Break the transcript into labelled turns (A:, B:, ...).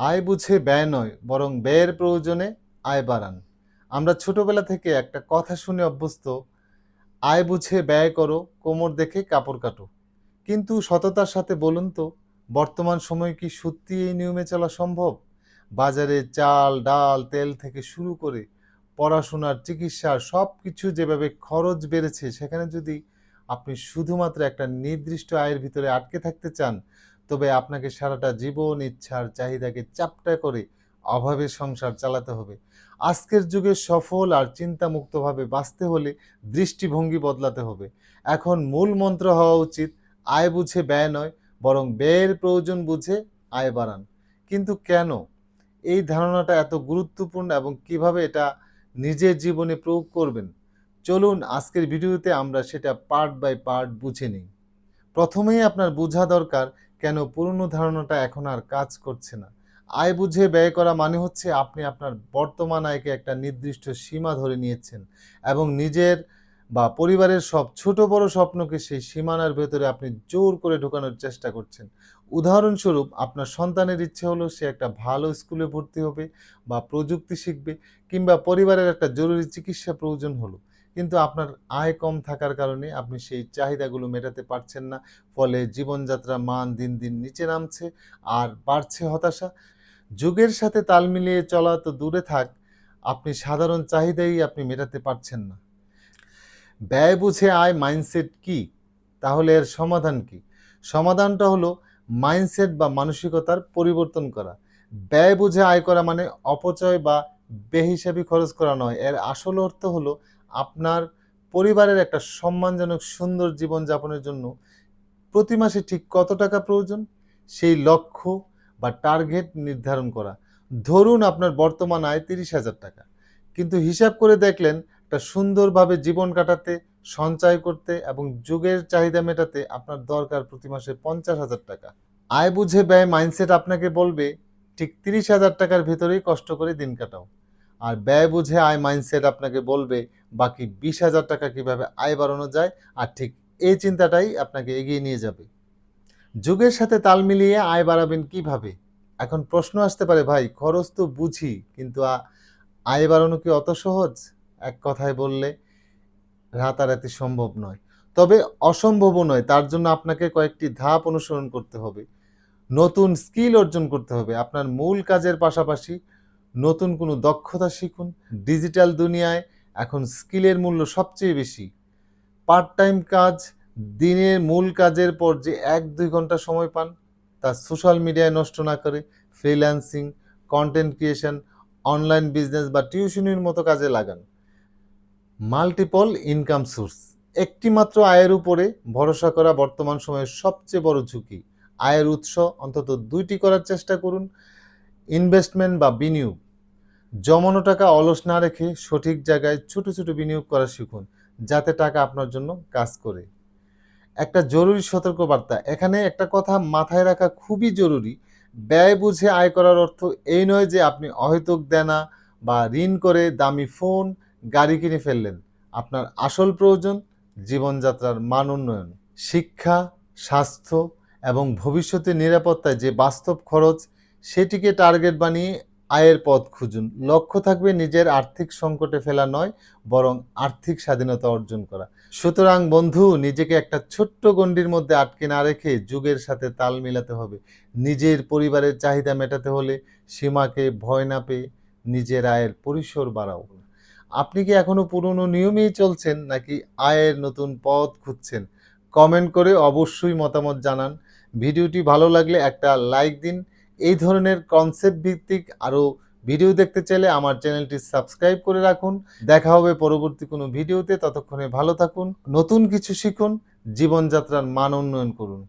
A: আয় বুঝে ব্যয় নয়, বরং ব্যয়ের প্রয়োজনে আয় বাড়ান। আমরা ছোটবেলা থেকে একটা কথা শুনে অভ্যস্ত, আয় বুঝে ব্যয় করো, কোমর দেখে কাপড় কাটো। কিন্তু সততার সাথে বলুন তো, বর্তমান সময়ে কি সত্যি এই নিয়মে চলা সম্ভব? বাজারে চাল, ডাল, তেল থেকে শুরু করে পড়াশোনার, চিকিৎসার সবকিছু যেভাবে খরচ বেড়েছে, সেখানে যদি আপনি শুধুমাত্র একটা নির্দিষ্ট আয়ের ভিতরে আটকে থাকতে চান, তবে আপনাকে সারাটা জীবন ইচ্ছার চাহিদাকে চাপটা করে অভাবের সংসার চালাতে হবে। আজকের যুগে সফল আর চিন্তামুক্তভাবে বাঁচতে হলে দৃষ্টিভঙ্গি বদলাতে হবে। এখন মূল মন্ত্র হওয়া উচিত, আয় বুঝে ব্যয় নয়, বরং ব্যয়ের প্রয়োজন বুঝে আয় বাড়ান। কিন্তু কেন এই ধারণাটা এত গুরুত্বপূর্ণ এবং কিভাবে এটা নিজের জীবনে প্রয়োগ করবেন, চলুন আজকের ভিডিওতে আমরা সেটা পার্ট বাই পার্ট বুঝে নিই। প্রথমেই আপনার বোঝা দরকার কেন পুরনো ধারণাটা এখন আর কাজ করছে না। আয় বুঝে ব্যয় করা মানে হচ্ছে আপনি আপনার বর্তমান আয়কে একটা নির্দিষ্ট সীমা ধরে নিয়েছেন এবং নিজের বা পরিবারের সব ছোট বড় স্বপ্নকে সেই সীমানার ভেতরে আপনি জোর করে ঢোকানোর চেষ্টা করছেন। উদাহরণস্বরূপ, আপনার সন্তানের ইচ্ছে হলো সে একটা ভালো স্কুলে ভর্তি হবে বা প্রযুক্তি শিখবে, কিংবা পরিবারের একটা জরুরি চিকিৎসা প্রয়োজন হলো, কিন্তু আপনার আয় কম থাকার কারণে আপনি সেই চাহিদাগুলো মেটাতে পারছেন না। ফলে জীবনযাত্রার মান দিন দিন নিচে নামছে আর বাড়ছে হতাশা। যুগের সাথে তাল মিলিয়ে চলা তো দূরে থাক, আপনি সাধারণ চাহিদাই আপনি মেটাতে পারছেন না। ব্যয় বুঝে আয় মাইন্ডসেট কি? তাহলে এর সমাধান কি? সমাধানটা হলো মাইন্ডসেট বা মানসিকতার পরিবর্তন করা। ব্যয় বুঝে আয় করা মানে অপচয় বা বেহিসাবি খরচ করা নয়। এর আসল অর্থ হলো আপনার পরিবারের একটা সম্মানজনক সুন্দর জীবনযাপনের জন্য প্রতি মাসে ঠিক কত টাকা প্রয়োজন, সেই লক্ষ্য বা টার্গেট নির্ধারণ করা। ধরুন আপনার বর্তমান আয় ৩০,০০০ টাকা, কিন্তু হিসাব করে দেখলেন একটা সুন্দরভাবে জীবন কাটাতে, সঞ্চয় করতে এবং যুগের চাহিদা মেটাতে আপনার দরকার প্রতি মাসে ৫০,০০০ টাকা। আয় বুঝে ব্যয় মাইন্ডসেট আপনাকে বলবে ঠিক ৩০,০০০ টাকার ভেতরেই কষ্ট করে দিন কাটাও। আর ব্যয় বুঝে আয় মাইন্ডসেট আপনাকে বলবে বাকি ২০,০০০ টাকা কিভাবে আয় বাড়ানো যায়, আর ঠিক এই চিন্তাটাই আপনাকে এগিয়ে নিয়ে যাবে। যুগের সাথে তাল মিলিয়ে আয় বাড়াবেন কিভাবে? এখন প্রশ্ন আসতে পারে, ভাই খরচ তো বুঝি, কিন্তু আয় বাড়ানো কি অত সহজ? এক কথায় বললে রাতারাতি সম্ভব নয়। তবে অসম্ভবও নয়। তার জন্য আপনাকে কয়েকটি ধাপ অনুসরণ করতে হবে। নতুন স্কিল অর্জন করতে হবে। আপনার মূল কাজের পাশাপাশি নতুন কোনো দক্ষতা শিখুন। ডিজিটাল দুনিয়ায় এখন স্কিলের মূল্য সবচেয়ে বেশি। পার্ট টাইম কাজ, দিনের মূল কাজের পর যে ১-২ ঘন্টা সময় পান, তা সোশ্যাল মিডিয়ায় নষ্ট না করে freelancing, content creation, online business বা টিউশনির মতো কাজে লাগান। মাল্টিপল ইনকাম সোর্স, একটি মাত্র আয়ের উপরে ভরসা করা বর্তমান সময়ের সবচেয়ে বড় ঝুঁকি। আয়ের উৎস অন্তত ২টি করার চেষ্টা করুন। ইনভেস্টমেন্ট বা বিনিয়োগ, জমানো টাকা অলস না রেখে সঠিক জায়গায় ছোট ছোট বিনিয়োগ করা শিখুন, যাতে টাকা আপনার জন্য কাজ করে। একটা জরুরি সতর্কবার্তা, এখানে একটা কথা মাথায় রাখা খুবই জরুরি। ব্যয় বুঝে আয় করার অর্থ এই নয় যে আপনি অহেতুক দেনা বা ঋণ করে দামি ফোন, গাড়ি কিনে ফেললেন। আপনার আসল প্রয়োজন জীবনযাত্রার মান উন্নয়ন, শিক্ষা, স্বাস্থ্য এবং ভবিষ্যতের নিরাপত্তায় যে বাস্তব খরচ, সেটিকে টার্গেট বানিয়ে আয়ের পথ খুঁজুন। লক্ষ্য থাকবে নিজের আর্থিক সংকটে ফেলা নয়, বরং আর্থিক স্বাধীনতা অর্জন করা। সুতরাং বন্ধু, নিজেকে একটা ছোট্ট গণ্ডির মধ্যে আটকে না রেখে যুগের সাথে তাল মিলাতে হবে। নিজের পরিবারের চাহিদা মেটাতে হলে সীমাকে ভয় না পেয়ে নিজের আয়ের পরিসর বাড়াও। আপনি কি এখনো পুরনো নিয়মেই চলছেন, নাকি আয়ের নতুন পথ খুঁজছেন? কমেন্ট করে অবশ্যই মতামত জানান। ভিডিওটি ভালো লাগলে একটা লাইক দিন। এই ধরনের কনসেপ্ট ভিত্তিক আরও ভিডিও দেখতে চাইলে আমার চ্যানেলটি সাবস্ক্রাইব করে রাখুন। দেখা হবে পরবর্তী কোনো ভিডিওতে। ততক্ষণে ভালো থাকুন, নতুন কিছু শিখুন, জীবনযাত্রার মান উন্নয়ন করুন।